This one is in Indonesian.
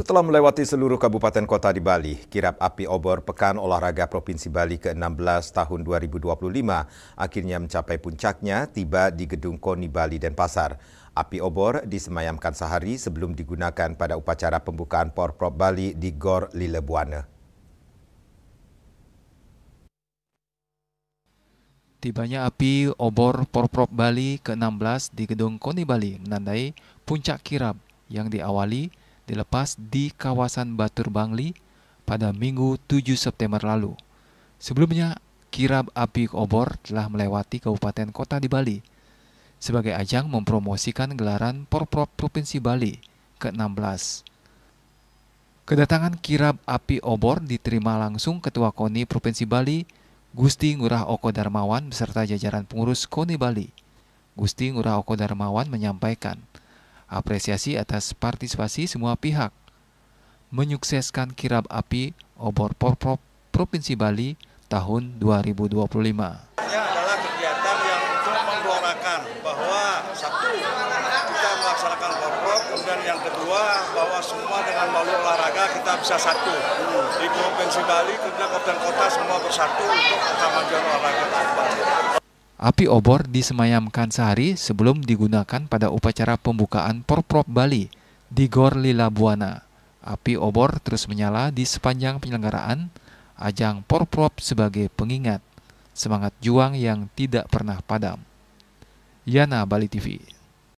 Setelah melewati seluruh kabupaten kota di Bali, kirap api obor Pekan Olahraga Provinsi Bali ke-16 tahun 2025 akhirnya mencapai puncaknya tiba di Gedung KONI Bali Denpasar. Api obor disemayamkan sehari sebelum digunakan pada upacara pembukaan Porprov Bali di Gor Lila Buana. Tibanya api obor Porprov Bali ke-16 di Gedung KONI Bali menandai puncak kirap yang dilepas di kawasan Batur Bangli pada Minggu 7 September lalu. Sebelumnya, kirap api obor telah melewati kabupaten kota di Bali sebagai ajang mempromosikan gelaran Porprov Provinsi Bali ke-16. Kedatangan kirap api obor diterima langsung Ketua KONI Provinsi Bali, Gusti Ngurah Oko Darmawan beserta jajaran pengurus KONI Bali. Gusti Ngurah Oko Darmawan menyampaikan apresiasi atas partisipasi semua pihak menyukseskan kirap api obor Porprov Provinsi Bali tahun 2025. Ini adalah kegiatan yang untuk menggelorakan bahwa satu, kita melaksanakan Porprov, kemudian yang kedua bahwa semua dengan melalui olahraga kita bisa satu di Provinsi Bali, kemudian kabupaten kota semua bersatu untuk kemajuan olahraga. Api obor disemayamkan sehari sebelum digunakan pada upacara pembukaan Porprov Bali di Gor Lila Buana. Api obor terus menyala di sepanjang penyelenggaraan ajang Porprov sebagai pengingat semangat juang yang tidak pernah padam. Yana, Bali TV.